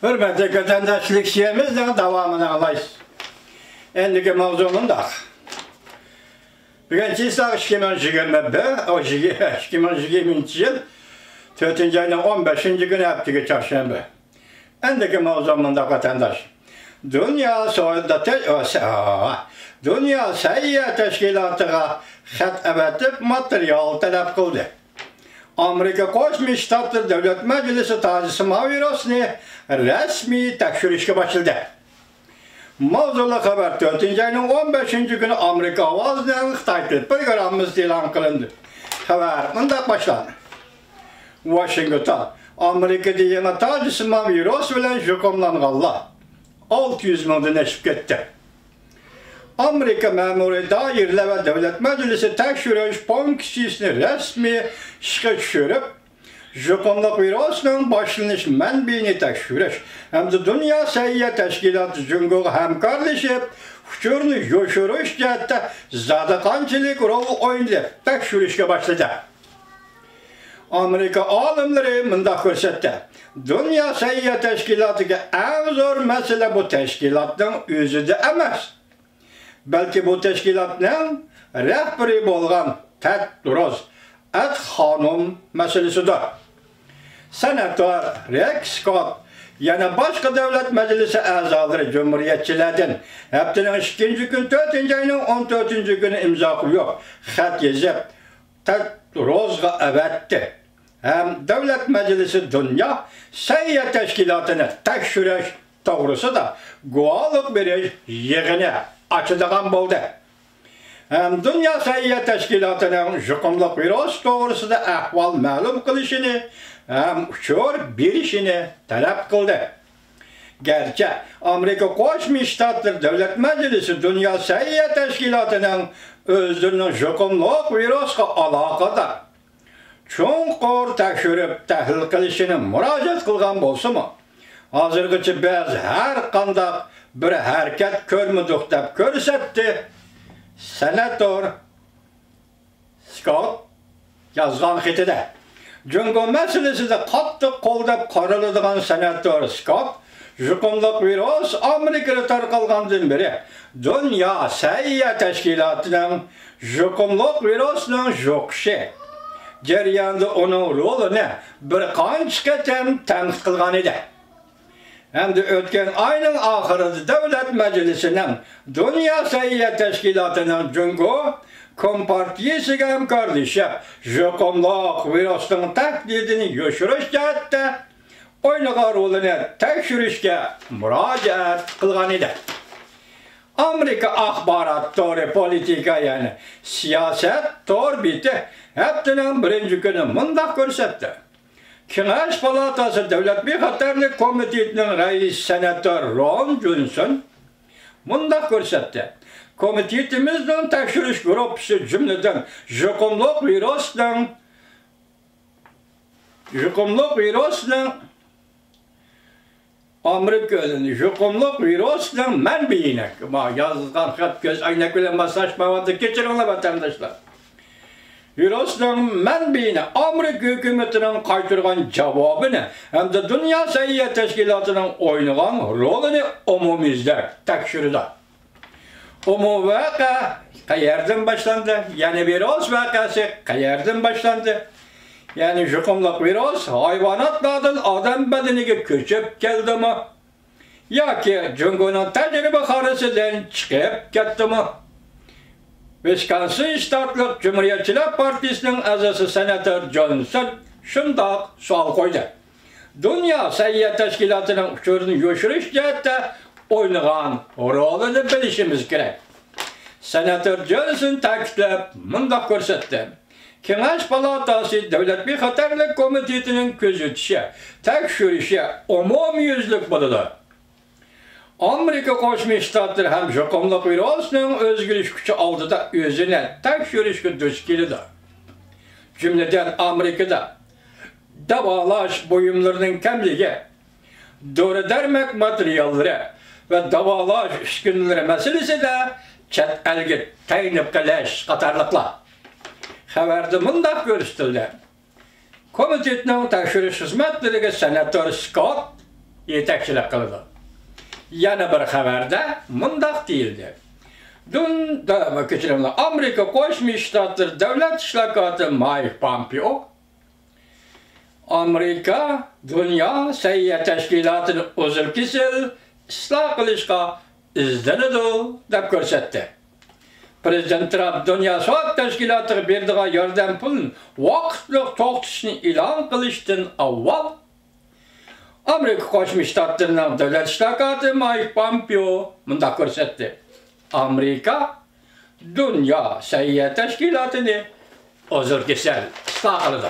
Hürmetli vatandaşlık şiemizden devamını alayız. Endiki mavzumunda. Bugün çizsak 2020 yıl 4. ayının 15. günü hafta çarşamba. Endiki mavzumunda vatandaş. Dünya Sayya Teşkilatı'na xat evetip materyal talep kıldı. Amerika Koşmuş Ştatları Devlet Meclisi tacisi Maviros'ni resmi tekşürüşke başladı. Mavzulu haber 4. ayının 15. günü Amerika avazından Xitay programımız ilan kılındı. Haber mındak başlandı. Washington, Amerika diyene tacisi Maviros bilen jukumlanğalla 600 mıngdan eşip gitti. Amerika memuru dairle ve Devlet Meclisi tekşürüş ponksisini resmi şıkı düşürüp, jukumluk virüsünün başlanış menbiini tekşürüş, hem de Dünya Sayya Teşkilatı Cunguğu hemkarlaşıp, uçurunu yoşuruş cihette zadakançılık rol oynadı, tekşürüşke başladı. Amerika alimleri mındak görsetti. Dünya Sayya Teşkilatı'nda en zor mesele bu teşkilatın özü de emas. Belki bu teşkilatın rehberi bolgan Tedros Adhanom meselesidir. Senatör Rick Scott, yani başka devlet meclisi azaları cumhuriyetçilerden haftanın 2. gün 4. ayının 14. günü imza koyuyor. Xat yazıp Tedros'a evetti. Hem devlet meclisi Dünya Sayya Teşkilatı'nı tekşürüş doğrusu da gualık bir yığını açıdığan buldu. Hem Dünya Sayya Teşkilatı'nın jukumluk virüs doğrusu da ahval ma'lum kılışını hem uçur bir işini talep kıldı. Gerçi Amerika Koşmuş Ştatları Devlet Meclisi Dünya Sayya Teşkilatı'nın özünün jukumluk virüsle alakadar çukur tekşürüp tahlil kılışını müracaat kılgan bolsa mı? Hazırgıcı biz her kandak bir hareket görmedik dep görsetti. Senatör Scott yazgan xitide. Cungo meselesi de katlı qoldap qarılıdığan senatör Scott, jukumluk virüs Amerika'da tarqalgandan beri Dünya Sayya Teşkilatı'nın jukumluk virüsünün jokşi jarayonida onun rolini bir qancha qatam tanqid qilgan edi. Hem de ötken ayının ahirinde Devlet Meclisi'nin Dünya Sayya Teşkilatı'nın Cungo Kompartiyesi'ne hemkarlaşıp jukumluk virüsünün taklidini yoşuruş cihette oynagan rolunu tekşürüşke müracaat kılgan edi. Amerika ahbarat doğru politika yani siyaset doğru biti hepsinin 1. günü mındak görsetti. Kengaş Palatası Devlet Bexatarlık Komitetinin reis senatör Ron Johnson mındak görsetti. Komitetimizden tekşürüş grupsu cümleden jukumluk virüsünün Amerika'nın jukumluk virüsünün menbiine yazılan xat göz aynak bilen masaj mavadı geçirinler vatandaşlar. Virüsünün menbiine Amerika hükümetinin kaytırgan cevabını hem de Dünya Sayya Teşkilatı'nın oynagan rolünü umumizler tekşürüdür. Umum vaka kayerden başlandı. Yani virüs vakası kayerden başlandı. Yani jukumluk virüs hayvanatlardan adam bedeniga köçüp geldi mi? Ya ki Cungo'nun tecrübe harısından çıkıp gitti mi? Wisconsin Ştatlık Cumhuriyetçiler Partisi'nin azası Senatör Johnson şundak sual koydu. Dünya Sayya Teşkilatı'nın uçurunu yoşuruş cihette oynagan rolünü bilişimiz gerek. Senatör Johnson takipleip mındak görsetti. Kengaş Palatası Devlet Bexatarlık Komitetinin közütüşü, tekşürüşü umumyüzlük buludu. Amerika Koşmuş Ştatları hem jukumluk virüsünün özgürlük gücü aldıda özüne tekşürüşke düş kelidir. Cümleden Amerika'da davalaş buyumlarının kemliği, doğru dermek materyalları ve davalaş üskünleri meselesi de çet elgi teynip keleş katarlıkla. Haberde mındak görüştüler. Komitetinin tekşürüş hizmetleri senatör Scott yetakchilik qildi. Yana bir xabarda mundaq deyildi. Amerika Qo'shma Shtatlar davlat ishlokoti Mike Pompeo Amerika Dunyo sayyor tashkilotini uzr-kesil isloh qilishga izlanadi deb ko'rsatdi. Prezident Trump Dunyo sog'liq tashkilotiga berdigan yordam pulini vaqtli to'xtatishni e'lon qilishdan avval Amerika Qo'shma Shtatlarining davlat ishlokoti Mike Pompeo bunda ko'rsatdi. Amerika Dunyo sayyor tashkilotini uzr-kesil isloh qildi.